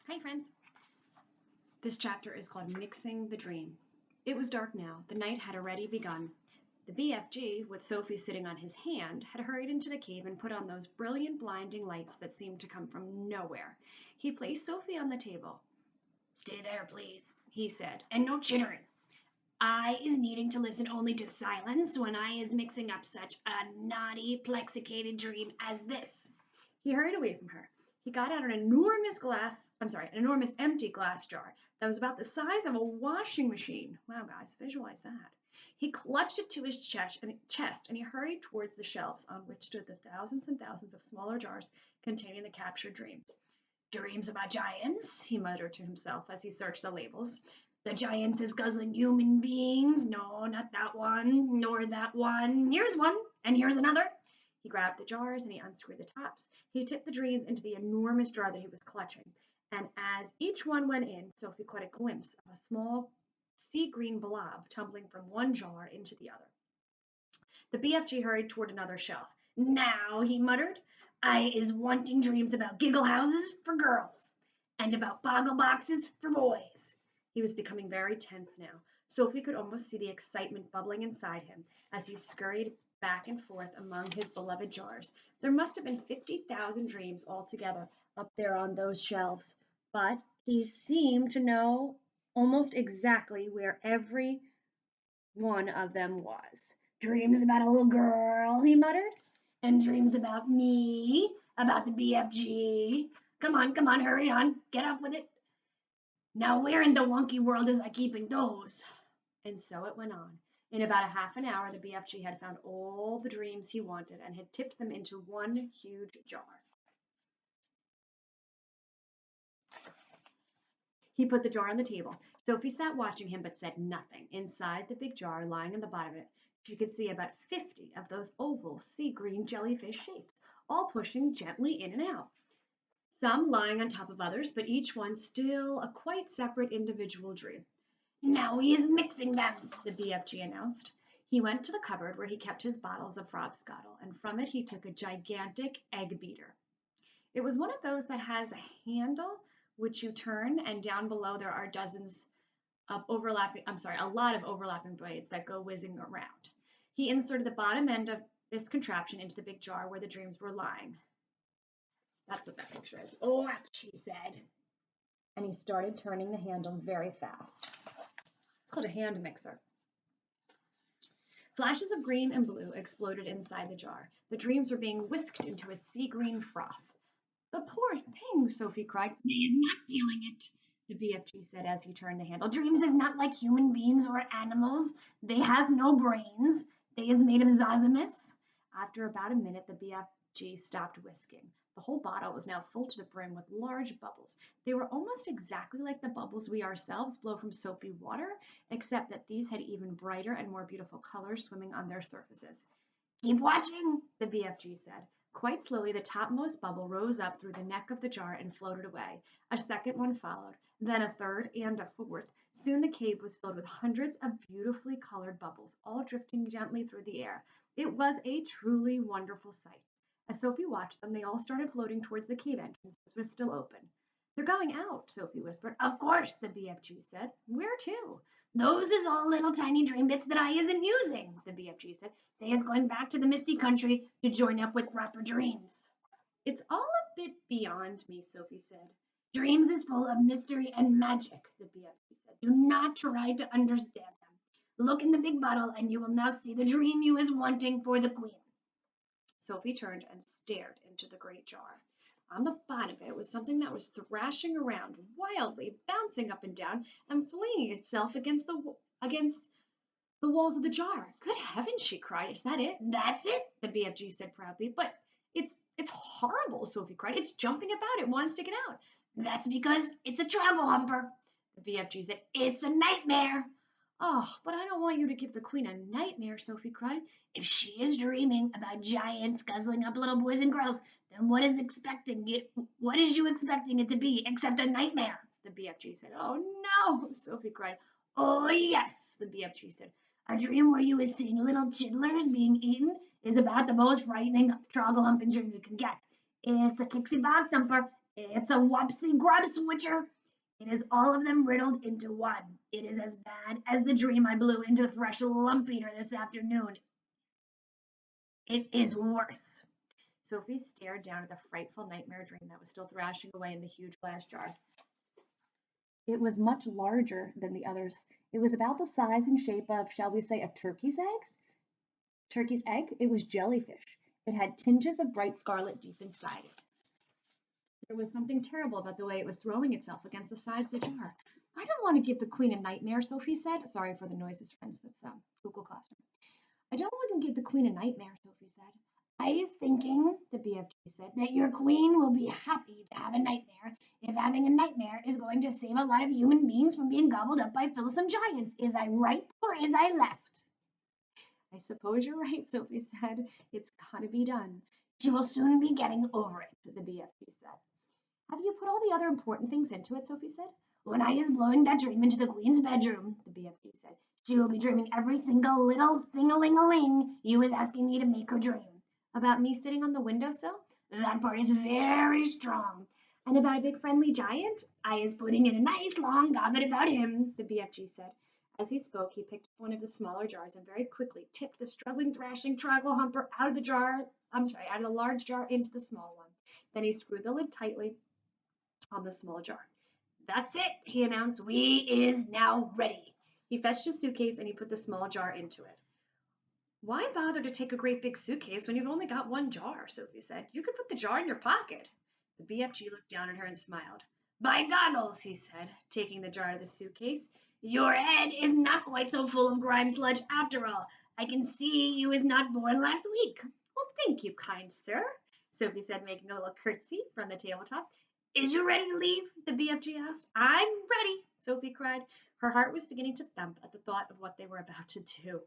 Hi, friends. This chapter is called Mixing the Dream. It was dark now. The night had already begun. The BFG, with Sophie sitting on his hand, had hurried into the cave and put on those brilliant, blinding lights that seemed to come from nowhere. He placed Sophie on the table. "Stay there, please," he said, "and no chittering. I is needing to listen only to silence when I is mixing up such a naughty, plexicated dream as this." He hurried away from her. He got out an enormous empty glass jar that was about the size of a washing machine. Wow, guys, visualize that. He clutched it to his chest and he hurried towards the shelves on which stood the thousands and thousands of smaller jars containing the captured dreams. "Dreams about giants," he muttered to himself as he searched the labels. "The giants is guzzling human beings. No, not that one, nor that one. Here's one, and here's another." He grabbed the jars and he unscrewed the tops. He tipped the dreams into the enormous jar that he was clutching. And as each one went in, Sophie caught a glimpse of a small sea green blob tumbling from one jar into the other. The BFG hurried toward another shelf. "Now," he muttered, "I is wanting dreams about giggle houses for girls and about boggle boxes for boys." He was becoming very tense now. Sophie could almost see the excitement bubbling inside him as he scurried back and forth among his beloved jars. There must have been 50,000 dreams altogether up there on those shelves, but he seemed to know almost exactly where every one of them was. "Dreams about a little girl," he muttered, "and dreams about me, about the BFG. Come on, hurry on, get up with it. Now where in the wonky world is I keeping those?" And so it went on. In about a half an hour, the BFG had found all the dreams he wanted and had tipped them into one huge jar. He put the jar on the table. Sophie sat watching him but said nothing. Inside the big jar, lying in the bottom of it, she could see about 50 of those oval sea green jellyfish shapes, all pushing gently in and out. Some lying on top of others, but each one still a quite separate individual dream. "Now he is mixing them," the BFG announced. He went to the cupboard where he kept his bottles of Frobscottle, and from it he took a gigantic egg beater. It was one of those that has a handle which you turn, and down below there are a lot of overlapping blades that go whizzing around. He inserted the bottom end of this contraption into the big jar where the dreams were lying. That's what that picture is. "Watch," he said. And he started turning the handle very fast. It's called a hand mixer. Flashes of green and blue exploded inside the jar. The dreams were being whisked into a sea green froth. "The poor thing," Sophie cried. "They is not feeling it," the BFG said as he turned the handle. "Dreams is not like human beings or animals. They has no brains. They is made of zazzamus." After about a minute, the BFG stopped whisking. The whole bottle was now full to the brim with large bubbles. They were almost exactly like the bubbles we ourselves blow from soapy water, except that these had even brighter and more beautiful colors swimming on their surfaces. "Keep watching," the BFG said. Quite slowly, the topmost bubble rose up through the neck of the jar and floated away. A second one followed, then a third and a fourth. Soon the cave was filled with hundreds of beautifully colored bubbles, all drifting gently through the air. It was a truly wonderful sight. As Sophie watched them, they all started floating towards the cave entrance, which was still open. "They're going out," Sophie whispered. "Of course," the BFG said. "Where to?" "Those is all little tiny dream bits that I isn't using," the BFG said. "They is going back to the misty country to join up with proper dreams." "It's all a bit beyond me," Sophie said. "Dreams is full of mystery and magic," the BFG said. "Do not try to understand them. Look in the big bottle and you will now see the dream you is wanting for the queen." Sophie turned and stared into the great jar. On the bottom of it was something that was thrashing around wildly, bouncing up and down, and flinging itself against the walls of the jar. "Good heavens," she cried. "Is that it?" "That's it," the BFG said proudly. "But it's horrible," Sophie cried. "It's jumping about. It wants to get out." "That's because it's a travel humper," the BFG said. "It's a nightmare." "Oh, but I don't want you to give the queen a nightmare," Sophie cried. "If she is dreaming about giants guzzling up little boys and girls, then what is you expecting it to be except a nightmare?" the BFG said. "Oh no," Sophie cried. "Oh yes," the BFG said. "A dream where you is seeing little chidlers being eaten is about the most frightening troggle humping dream you can get. It's a tixie bog thumper. It's a whoopsie grub switcher. It is all of them riddled into one. It is as bad as the dream I blew into fresh lump eater this afternoon. It is worse. Sophie stared down at the frightful nightmare dream that was still thrashing away in the huge glass jar. It was much larger than the others. It was about the size and shape of, shall we say, a turkey's eggs? Turkey's egg? It was jellyfish. It had tinges of bright scarlet deep inside it. There was something terrible about the way it was throwing itself against the sides of the jar. I don't want to give the queen a nightmare, Sophie said. Sorry for the noises, friends. That's Google Classroom. I don't want to give the queen a nightmare, Sophie said. I was thinking, the BFG said, that your queen will be happy to have a nightmare if having a nightmare is going to save a lot of human beings from being gobbled up by fearsome giants. Is I right or is I left? I suppose you're right, Sophie said. It's got to be done. She will soon be getting over it, the BFG said. Have you put all the other important things into it, Sophie said. When I is blowing that dream into the queen's bedroom, the BFG said, she will be dreaming every single little thing-a-ling-a-ling you was asking me to make her dream. About me sitting on the windowsill? That part is very strong. And about a big friendly giant? I is putting in a nice long gobbet about him, the BFG said. As he spoke, he picked up one of the smaller jars and very quickly tipped the struggling, thrashing troggle humper out of the large jar into the small one. Then he screwed the lid tightly on the small jar. That's it, he announced. We is now ready. He fetched a suitcase and he put the small jar into it. Why bother to take a great big suitcase when you've only got one jar, Sophie said. You could put the jar in your pocket. The BFG looked down at her and smiled. By goggles, he said, taking the jar out of the suitcase. Your head is not quite so full of grime sludge after all. I can see you was not born last week. Well, thank you, kind sir, Sophie said, making a little curtsy from the tabletop. Is you ready to leave? The BFG asked. I'm ready, Sophie cried. Her heart was beginning to thump at the thought of what they were about to do.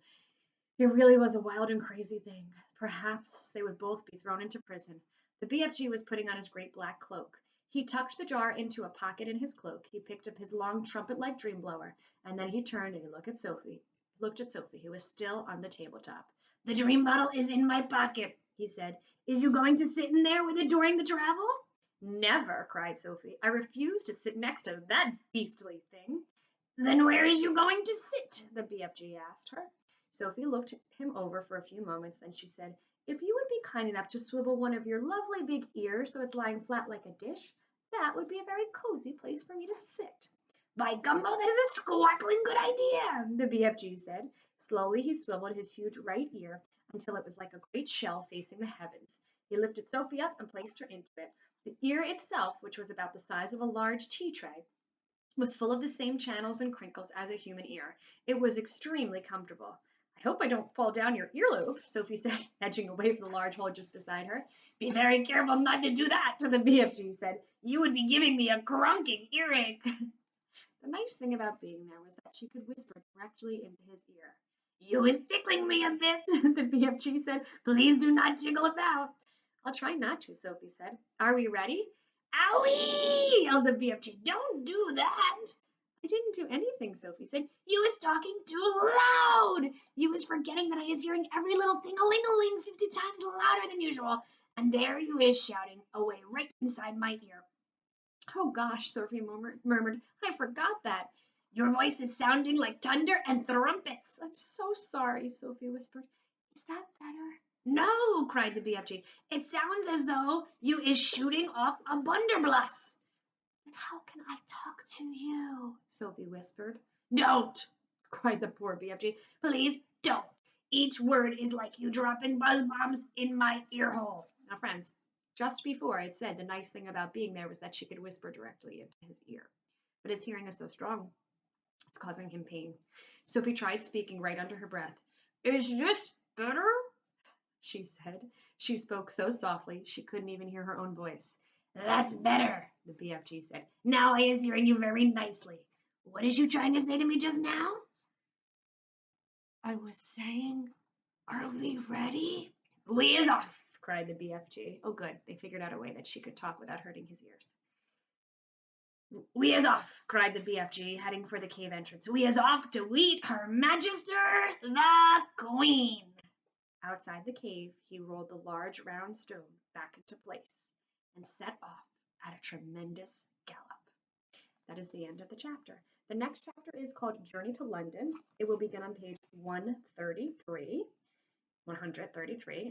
It really was a wild and crazy thing. Perhaps they would both be thrown into prison. The BFG was putting on his great black cloak. He tucked the jar into a pocket in his cloak. He picked up his long trumpet-like dream blower, and then he turned and he looked at Sophie, who was still on the tabletop. The dream bottle is in my pocket, he said. Is you going to sit in there with it during the travel? Never, cried Sophie. I refuse to sit next to that beastly thing. Then where is you going to sit? The BFG asked her. Sophie looked him over for a few moments, then she said, if you would be kind enough to swivel one of your lovely big ears so it's lying flat like a dish, that would be a very cozy place for me to sit. By gumbo, that is a squawkling good idea, the BFG said. Slowly he swiveled his huge right ear until it was like a great shell facing the heavens. He lifted Sophie up and placed her into it. The ear itself, which was about the size of a large tea tray, was full of the same channels and crinkles as a human ear. It was extremely comfortable. I hope I don't fall down your earlobe, Sophie said, edging away from the large hole just beside her. Be very careful not to do that, the BFG said. You would be giving me a cronking earache. The nice thing about being there was that she could whisper directly into his ear. You is tickling me a bit, the BFG said. Please do not jiggle about. I'll try not to, Sophie said. Are we ready? Owie! Yelled the BFG. Don't do that. I didn't do anything, Sophie said. You was talking too loud. You was forgetting that I is hearing every little thing-a-ling-a-ling 50 times louder than usual. And there you is shouting away right inside my ear. Oh gosh, Sophie murmured. I forgot that. Your voice is sounding like thunder and trumpets. I'm so sorry, Sophie whispered. Is that better? No, cried the BFG. It sounds as though you is shooting off a blunderbuss. Then how can I talk to you? Sophie whispered. Don't, cried the poor BFG. Please don't. Each word is like you dropping buzz bombs in my ear hole. Now, friends, just before I'd said the nice thing about being there was that she could whisper directly into his ear. But his hearing is so strong, it's causing him pain. Sophie tried speaking right under her breath. Is this better? She said. She spoke so softly she couldn't even hear her own voice. That's better, the BFG said. Now I is hearing you very nicely. What is you trying to say to me just now? I was saying, are we ready? We is off, cried the BFG. Oh, good. They figured out a way that she could talk without hurting his ears. We is off, cried the BFG, heading for the cave entrance. We is off to meet Her Majesty the Queen. Outside the cave, he rolled the large round stone back into place and set off at a tremendous gallop. That is the end of the chapter. The next chapter is called Journey to London. It will begin on page 133.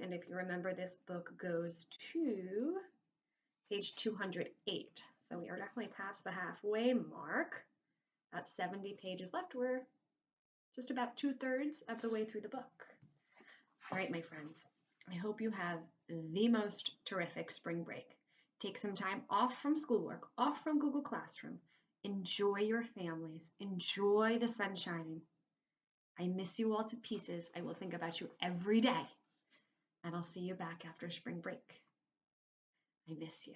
And if you remember, this book goes to page 208. So we are definitely past the halfway mark. About 70 pages left. We're just about 2/3 of the way through the book. All right, my friends, I hope you have the most terrific spring break. Take some time off from schoolwork, off from Google Classroom. Enjoy your families. Enjoy the sun shining. I miss you all to pieces. I will think about you every day. And I'll see you back after spring break. I miss you.